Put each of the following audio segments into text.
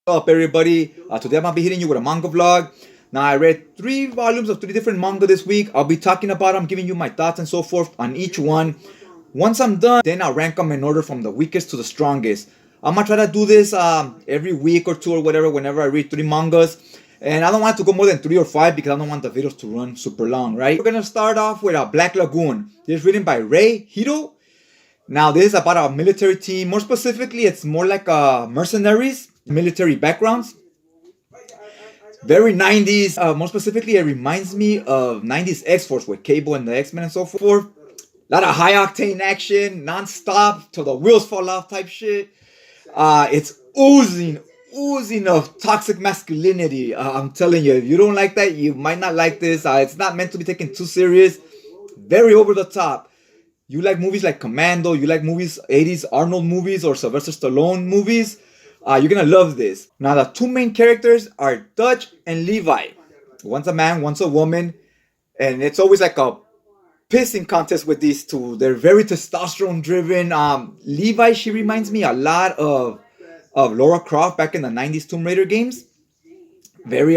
What's up, everybody? Today I'm gonna be hitting you with a manga vlog. Now, I read 3 volumes of 3 different manga this week. I'll be talking about them, giving you my thoughts and so forth on each one. Once I'm done, then I'll rank them in order from the weakest to the strongest. I'm gonna try to do this every week or two or whatever, whenever I read 3 mangas. And I don't want to go more than 3 or 5 because I don't want the videos to run super long, right? We're gonna start off with Black Lagoon. This is written by Rei Hiro. Now, this is about a military team. More specifically, it's more like mercenaries, military backgrounds. Very 90s. More specifically, it reminds me of 90s X-Force with Cable and the X-Men and so forth. A lot of high-octane action, non-stop, till the wheels fall off type shit. It's oozing of toxic masculinity. I'm telling you, if you don't like that, you might not like this. It's not meant to be taken too serious. Very over the top. You like movies like Commando, you like movies, 80s Arnold movies or Sylvester Stallone movies, you're gonna love this. Now, the 2 main characters are Dutch and Levi. One's a man, one's a woman, and it's always like a pissing contest with these two. They're very testosterone driven. Levi, she reminds me a lot of Laura Croft back in the 90s Tomb Raider games. Very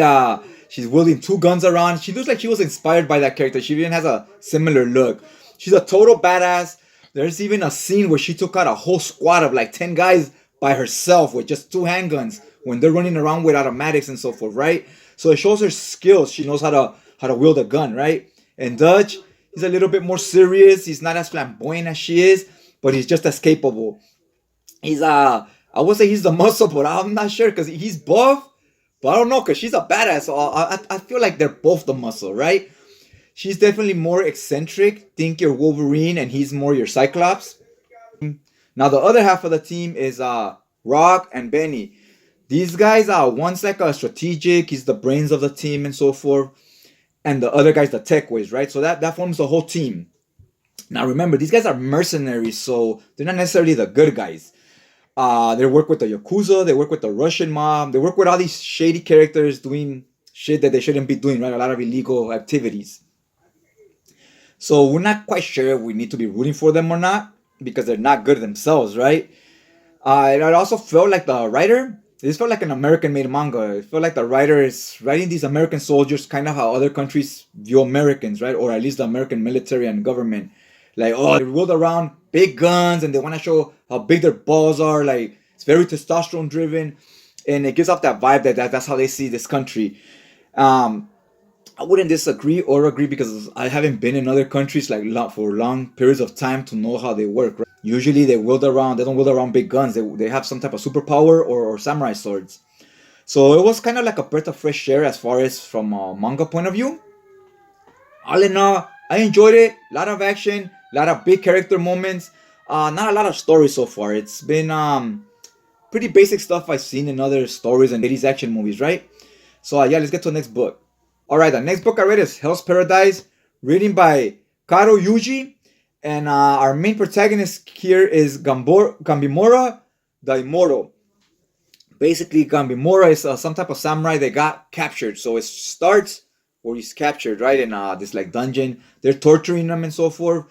she's wielding 2 guns around. She looks like she was inspired by that character. She even has a similar look. She's a total badass. There's even a scene where she took out a whole squad of like 10 guys by herself with just 2 handguns when they're running around with automatics and so forth, right? So it shows her skills. She knows how to wield a gun, right? And Dutch, he's a little bit more serious. He's not as flamboyant as she is, but he's just as capable. He's I would say he's the muscle, but I'm not sure because he's buff. But I don't know because she's a badass. So I feel like they're both the muscle, right? She's definitely more eccentric. Think you're Wolverine and he's more your Cyclops. Now, the other half of the team is Rock and Benny. These guys are one's like a strategic, he's the brains of the team and so forth. And the other guy's the tech ways, right? So that forms the whole team. Now, remember, these guys are mercenaries, so they're not necessarily the good guys. They work with the Yakuza, they work with the Russian mob, they work with all these shady characters doing shit that they shouldn't be doing, right? A lot of illegal activities. So we're not quite sure if we need to be rooting for them or not because they're not good themselves, right? It also felt like the writer, this felt like an American-made manga. It felt like the writer is writing these American soldiers kind of how other countries view Americans, right? Or at least the American military and government. Like, oh, they rolled around big guns and they want to show how big their balls are. Like, it's very testosterone-driven. And it gives off that vibe that's how they see this country. I wouldn't disagree or agree because I haven't been in other countries like for long periods of time to know how they work. Right? Usually they wield around, they don't wield around big guns. They have some type of superpower or samurai swords. So it was kind of like a breath of fresh air as far as from a manga point of view. All in all, I enjoyed it. A lot of action, a lot of big character moments. Not a lot of story so far. It's been pretty basic stuff I've seen in other stories and 80s action movies, right? So yeah, let's get to the next book. Alright, the next book I read is Hell's Paradise, written by Karo Yuji. And our main protagonist here is Gambimora the Immortal. Basically, Gambimora is some type of samurai that got captured. So it starts where he's captured, right? In this like dungeon. They're torturing him and so forth.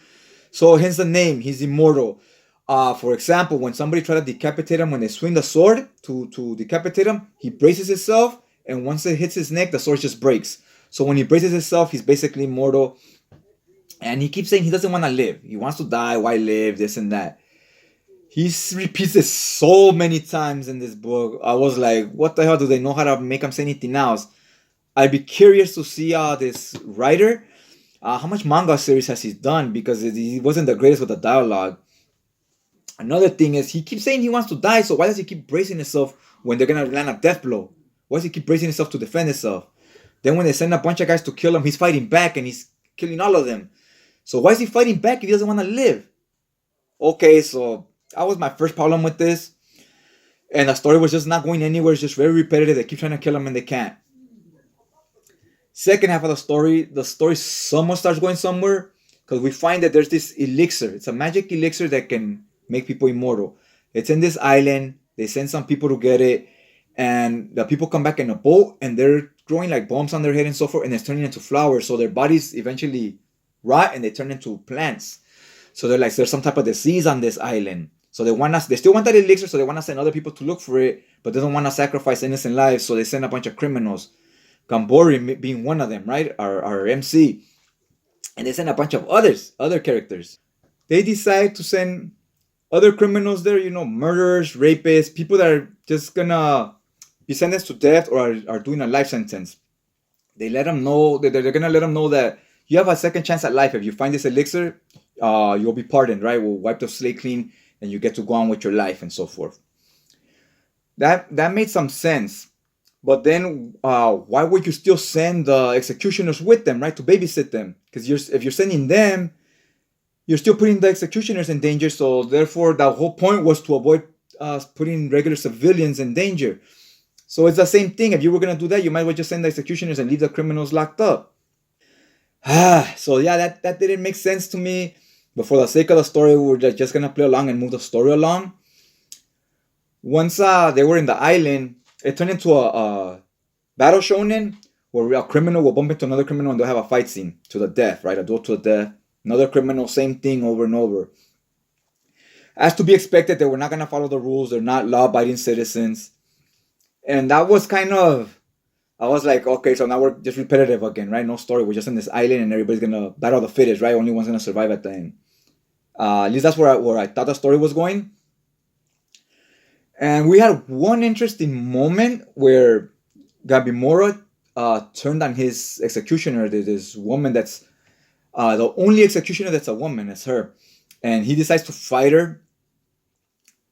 So hence the name, he's immortal. For example, when somebody try to decapitate him, when they swing the sword to decapitate him, he braces himself. And once it hits his neck, the sword just breaks. So when he braces himself, he's basically immortal. And he keeps saying he doesn't want to live. He wants to die. Why live? This and that. He repeats this so many times in this book. I was like, what the hell? Do they know how to make him say anything else? I'd be curious to see this writer. How much manga series has he done? Because he wasn't the greatest with the dialogue. Another thing is he keeps saying he wants to die. So why does he keep bracing himself when they're going to land a death blow? Why does he keep bracing himself to defend himself? Then when they send a bunch of guys to kill him, he's fighting back and he's killing all of them. So why is he fighting back if he doesn't want to live? Okay, so that was my first problem with this. And the story was just not going anywhere. It's just very repetitive. They keep trying to kill him and they can't. Second half of the story somewhat starts going somewhere. Because we find that there's this elixir. It's a magic elixir that can make people immortal. It's in this island. They send some people to get it. And the people come back in a boat and they're growing like bombs on their head and so forth, and it's turning into flowers. So their bodies eventually rot and they turn into plants. So they're like, there's some type of disease on this island. So they still want that elixir, so they want to send other people to look for it. but doesn't want to sacrifice innocent lives, so they send a bunch of criminals. Gambori being one of them, right? Our MC. And they send a bunch of other characters. They decide to send other criminals there, murderers, rapists, people that are just gonna be sentenced to death or are doing a life sentence. They let them know that they're gonna let them know that you have a second chance at life. If you find this elixir, you'll be pardoned, right? We'll wipe the slate clean and you get to go on with your life and so forth. That made some sense. But then why would you still send the executioners with them, right? To babysit them? Because if you're sending them, you're still putting the executioners in danger. So therefore, the whole point was to avoid putting regular civilians in danger. So it's the same thing. If you were going to do that, you might as well just send the executioners and leave the criminals locked up. So yeah, that didn't make sense to me. But for the sake of the story, we're just going to play along and move the story along. Once they were in the island, it turned into a battle shonen where a criminal will bump into another criminal and they'll have a fight scene to the death, right? A duel to the death. Another criminal, same thing over and over. As to be expected, they were not going to follow the rules. They're not law-abiding citizens. And that was I was like, okay, so now we're just repetitive again, right? No story. We're just on this island and everybody's going to battle the fittest, right? Only one's going to survive at the end. At least that's where I thought the story was going. And we had one interesting moment where Gabimura turned on his executioner, this woman that's the only executioner that's a woman, is her. And he decides to fight her.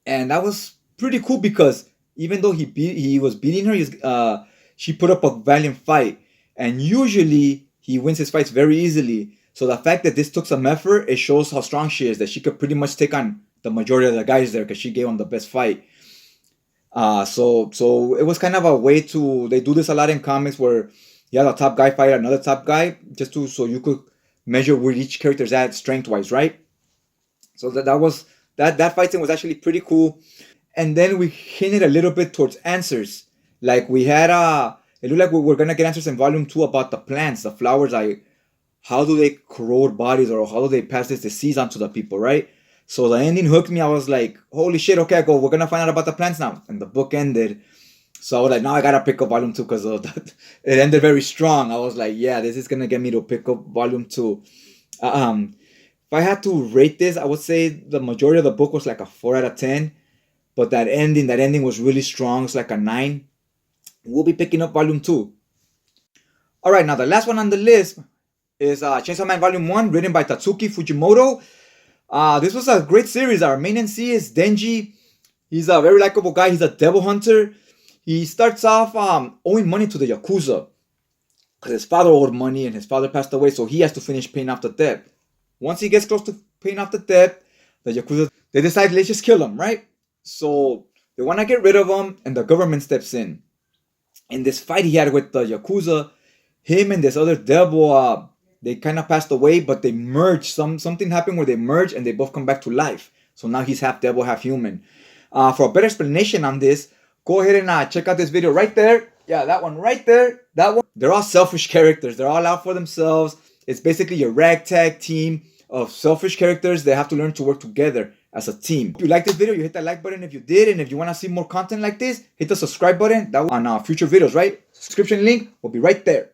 And that was pretty cool because even though he was beating her, she put up a valiant fight. And usually he wins his fights very easily. So the fact that this took some effort, it shows how strong she is, that she could pretty much take on the majority of the guys there because she gave him the best fight. So it was kind of a way they do this a lot in comics where you have a top guy fight another top guy so you could measure where each character's at strength-wise, right? So that fight scene was actually pretty cool. And then we hinted a little bit towards answers. Like we had it looked like we were gonna get answers in volume 2 about the plants, the flowers, like how do they corrode bodies or how do they pass this disease onto the people, right? So the ending hooked me. I was like, holy shit, okay, we're gonna find out about the plants now. And the book ended. So I was like, now I gotta pick up volume 2 because it ended very strong. I was like, yeah, this is gonna get me to pick up volume 2. If I had to rate this, I would say the majority of the book was like a 4 out of 10. But that ending was really strong. It's like a 9. We'll be picking up volume 2. Alright, now the last one on the list is Chainsaw Man Volume 1, written by Tatsuki Fujimoto. This was a great series. Our main NC is Denji. He's a very likable guy. He's a devil hunter. He starts off owing money to the Yakuza because his father owed money and his father passed away, so he has to finish paying off the debt. Once he gets close to paying off the debt, the Yakuza, they decide, let's just kill him, right? So they want to get rid of him, and the government steps in. In this fight he had with the Yakuza, him and this other devil, they kind of passed away, but they merged. Something happened where they merged and they both come back to life. So now he's half devil, half human. For a better explanation on this, go ahead and check out this video right there. Yeah, that one right there. That one. They're all selfish characters. They're all out for themselves. It's basically a ragtag team of selfish characters. They have to learn to work together as a team. If you like this video, you hit that like button if you did. And if you want to see more content like this, hit the subscribe button. That on future videos, right? Subscription link will be right there.